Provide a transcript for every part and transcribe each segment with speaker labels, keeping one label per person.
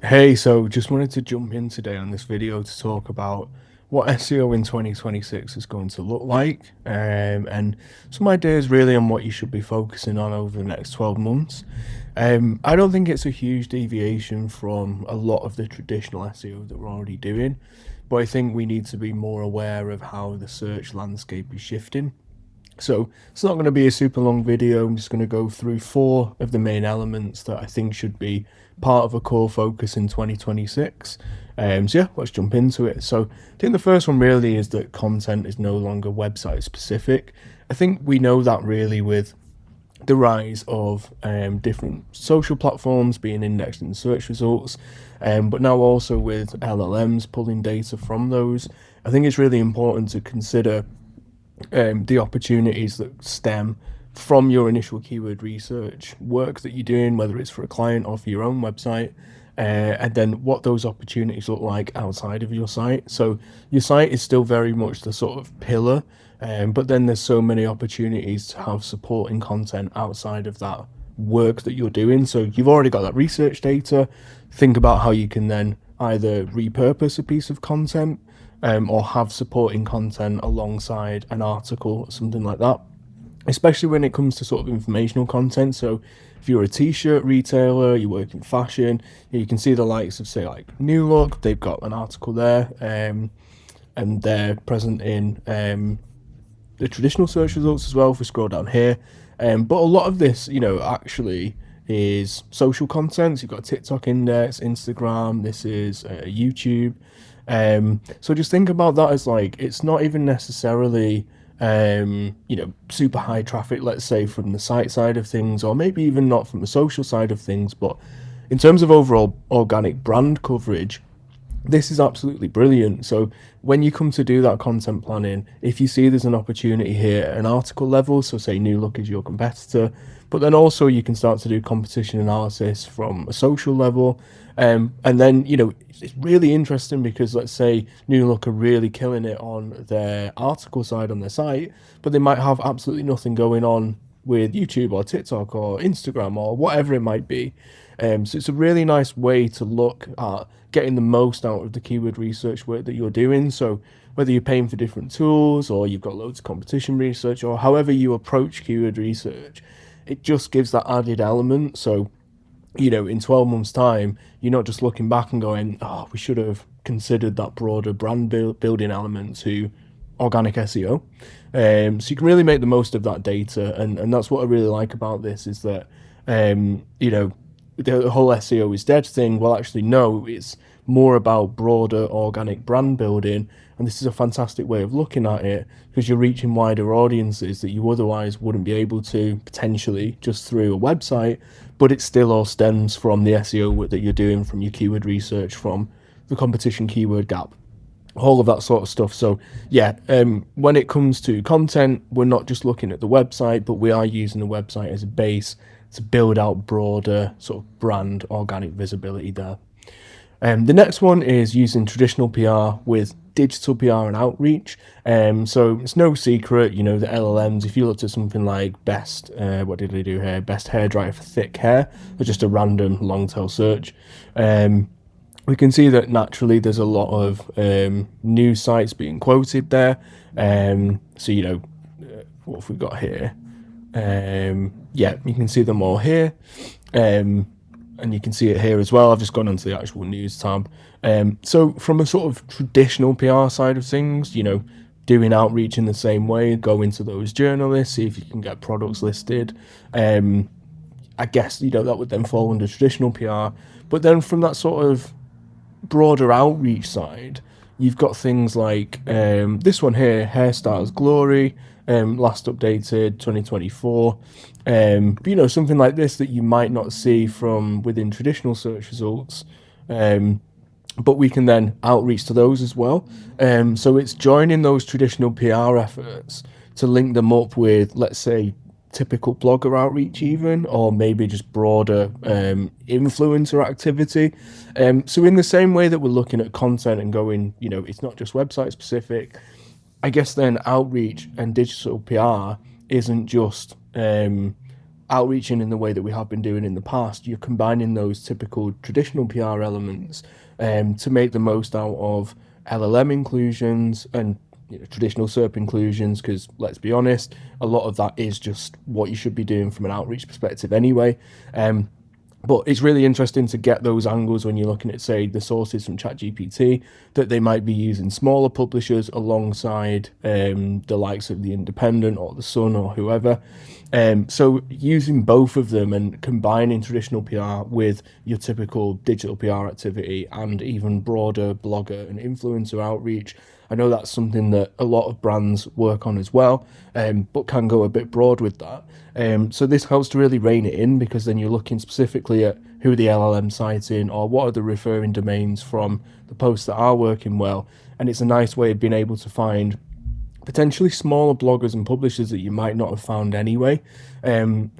Speaker 1: Hey, so just wanted to jump in today on this video to talk about what SEO in 2026 is going to look like, and some ideas really on what you should be focusing on over the next 12 months. I don't think it's a huge deviation from a lot of the traditional SEO that we're already doing, but I think we need to be more aware of how the search landscape is shifting. So it's not going to be a super long video. I'm just going to go through four of the main elements that I think should be part of a core focus in 2026. So yeah, let's jump into it. So I think the first one really is that content is no longer website specific. I think we know that really with the rise of different social platforms being indexed in search results, but now also with LLMs pulling data from those. I think it's really important to consider the opportunities that stem from your initial keyword research work that you're doing, whether it's for a client or for your own website, and then what those opportunities look like outside of your site. So your site is still very much the sort of pillar, but then there's so many opportunities to have supporting content outside of that work that you're doing. So you've already got that research data. Think about how you can then either repurpose a piece of content, or have supporting content alongside an article or something like that, especially when it comes to sort of informational content. So if you're a t-shirt retailer, you work in fashion, you can see the likes of, say, like New Look. They've got an article there, and they're present in the traditional search results as well if we scroll down here. But a lot of this, actually is social content. So you've got TikTok index, Instagram, this is YouTube. So just think about that as like, it's not even necessarily, super high traffic, let's say, from the site side of things, or maybe even not from the social side of things. But in terms of overall organic brand coverage, this is absolutely brilliant. So when you come to do that content planning, if you see there's an opportunity here at an article level, so say New Look is your competitor, but then also you can start to do competition analysis from a social level. And then, it's really interesting because let's say New Look are really killing it on their article side on their site, but they might have absolutely nothing going on with YouTube or TikTok or Instagram or whatever it might be. So it's a really nice way to look at getting the most out of the keyword research work that you're doing. So whether you're paying for different tools or you've got loads of competition research or however you approach keyword research, it just gives that added element. So, in 12 months' time, you're not just looking back and going, oh, we should have considered that broader brand building element to organic SEO. So you can really make the most of that data. And that's what I really like about this is that, the whole SEO is dead thing. Well, actually, no, it's more about broader organic brand building. And this is a fantastic way of looking at it because you're reaching wider audiences that you otherwise wouldn't be able to potentially just through a website. But it still all stems from the SEO work that you're doing, from your keyword research, from the competition keyword gap, all of that sort of stuff. So yeah, when it comes to content, we're not just looking at the website, but we are using the website as a base to build out broader sort of brand organic visibility there. The next one is using traditional PR with digital PR and outreach. So it's no secret, the LLMs, if you looked at something like best, what did they do here? Best hairdryer for thick hair, or just a random long tail search. We can see that naturally there's a lot of news sites being quoted there. So, what have we got here? Yeah, you can see them all here. And you can see it here as well. I've just gone onto the actual news tab. So from a sort of traditional PR side of things, doing outreach in the same way, go into those journalists, see if you can get products listed. I guess, that would then fall under traditional PR. But then from that sort of broader outreach side, you've got things like this one here, Hairstyles Glory, last updated 2024. But, something like this that you might not see from within traditional search results. But we can then outreach to those as well. So it's joining those traditional PR efforts to link them up with, let's say, typical blogger outreach even, or maybe just broader influencer activity. So in the same way that we're looking at content and going, it's not just website specific, I guess then outreach and digital PR isn't just outreaching in the way that we have been doing in the past, you're combining those typical traditional PR elements to make the most out of LLM inclusions and traditional SERP inclusions, because let's be honest, a lot of that is just what you should be doing from an outreach perspective anyway. But it's really interesting to get those angles when you're looking at, say, the sources from ChatGPT, that they might be using smaller publishers alongside the likes of The Independent or The Sun or whoever. So using both of them and combining traditional PR with your typical digital PR activity and even broader blogger and influencer outreach, I know that's something that a lot of brands work on as well, but can go a bit broad with that. So this helps to really rein it in, because then you're looking specifically at who the LLM citing or what are the referring domains from the posts that are working well. And it's a nice way of being able to find potentially smaller bloggers and publishers that you might not have found anyway.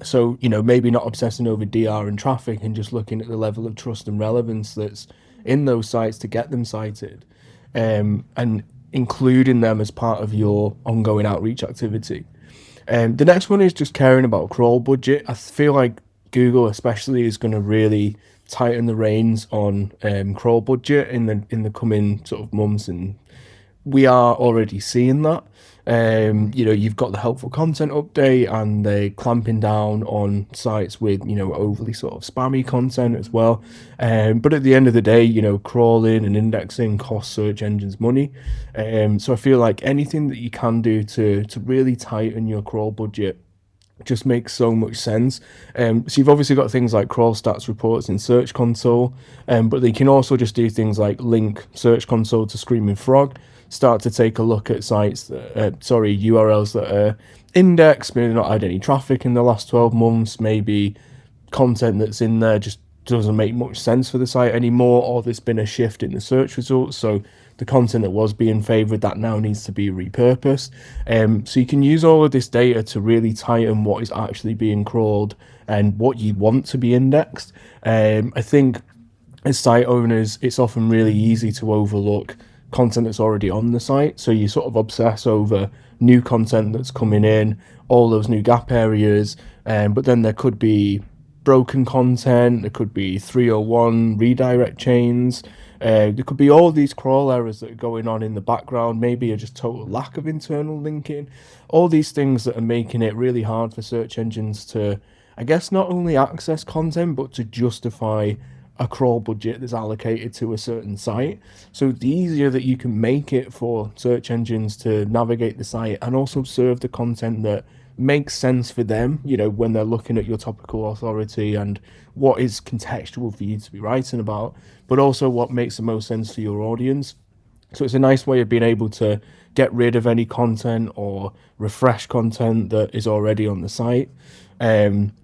Speaker 1: So, maybe not obsessing over DR and traffic and just looking at the level of trust and relevance that's in those sites to get them cited, and including them as part of your ongoing outreach activity. The next one is just caring about crawl budget. I feel like Google especially is going to really tighten the reins on crawl budget in the coming sort of months, and we are already seeing that. You've got the helpful content update, and they're clamping down on sites with, overly sort of spammy content as well. But at the end of the day, crawling and indexing costs search engines money. So I feel like anything that you can do to really tighten your crawl budget just makes so much sense. So you've obviously got things like crawl stats reports in Search Console, but they can also just do things like link Search Console to Screaming Frog, start to take a look at sites that, URLs that are indexed, maybe not had any traffic in the last 12 months, maybe content that's in there just doesn't make much sense for the site anymore, or there's been a shift in the search results, so the content that was being favored, that now needs to be repurposed. So you can use all of this data to really tighten what is actually being crawled and what you want to be indexed. I think as site owners, it's often really easy to overlook content that's already on the site, so you sort of obsess over new content that's coming in, all those new gap areas, but then there could be broken content, there could be 301 redirect chains, there could be all these crawl errors that are going on in the background, maybe a just total lack of internal linking, all these things that are making it really hard for search engines to, I guess, not only access content, but to justify a crawl budget that's allocated to a certain site. So the easier that you can make it for search engines to navigate the site and also serve the content that makes sense for them, when they're looking at your topical authority and what is contextual for you to be writing about, but also what makes the most sense for your audience. So it's a nice way of being able to get rid of any content or refresh content that is already on the site,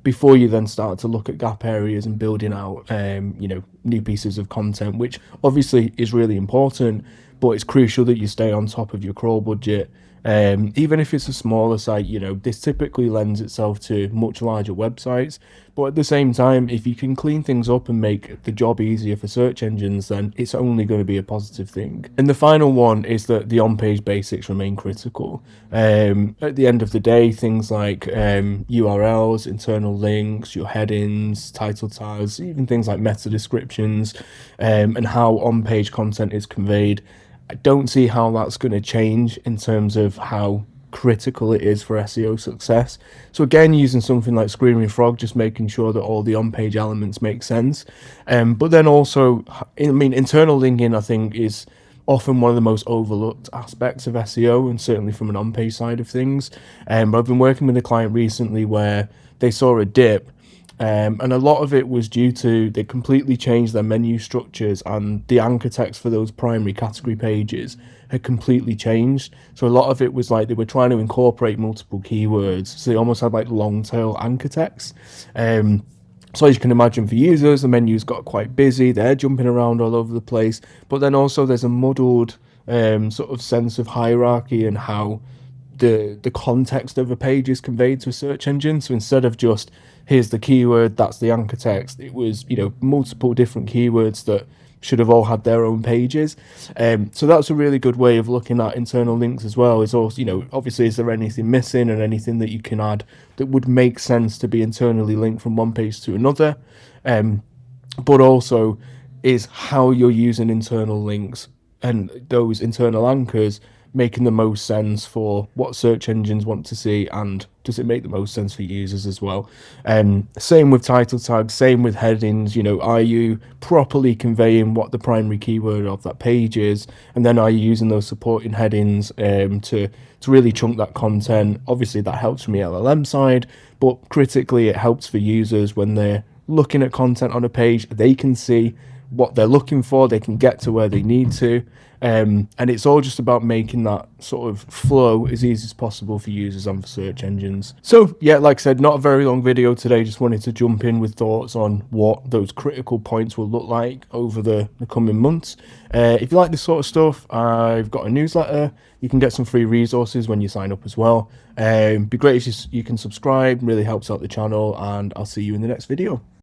Speaker 1: before you then start to look at gap areas and building out, new pieces of content, which obviously is really important, but it's crucial that you stay on top of your crawl budget. Even if it's a smaller site, this typically lends itself to much larger websites, but at the same time, if you can clean things up and make the job easier for search engines, then it's only going to be a positive thing. And the final one is that the on-page basics remain critical. At the end of the day, things like URLs, internal links, your headings, title tags, even things like meta descriptions, and how on-page content is conveyed, I don't see how that's going to change in terms of how critical it is for SEO success. So again, using something like Screaming Frog, just making sure that all the on-page elements make sense. But then also, internal linking, I think, is often one of the most overlooked aspects of SEO, and certainly from an on-page side of things. I've been working with a client recently where they saw a dip, and a lot of it was due to they completely changed their menu structures, and the anchor text for those primary category pages had completely changed. So a lot of it was like they were trying to incorporate multiple keywords, so they almost had like long tail anchor text. So as you can imagine, for users, the menus got quite busy, they're jumping around all over the place, but then also there's a muddled sort of sense of hierarchy and how the context of a page is conveyed to a search engine. So instead of just here's the keyword, that's the anchor text, it was multiple different keywords that should have all had their own pages. So that's a really good way of looking at internal links as well. Is also, obviously, is there anything missing and anything that you can add that would make sense to be internally linked from one page to another. But also is how you're using internal links and those internal anchors making the most sense for what search engines want to see, and does it make the most sense for users as well. Same with title tags, same with headings. Are you properly conveying what the primary keyword of that page is, and then are you using those supporting headings to really chunk that content? Obviously that helps from the LLM side, but critically it helps for users when they're looking at content on a page. They can see what they're looking for, they can get to where they need to, and it's all just about making that sort of flow as easy as possible for users and for search engines. So yeah, like I said, not a very long video today, just wanted to jump in with thoughts on what those critical points will look like over the coming months. If you like this sort of stuff, I've got a newsletter. You can get some free resources when you sign up as well. Be great if you can subscribe, really helps out the channel, and I'll see you in the next video.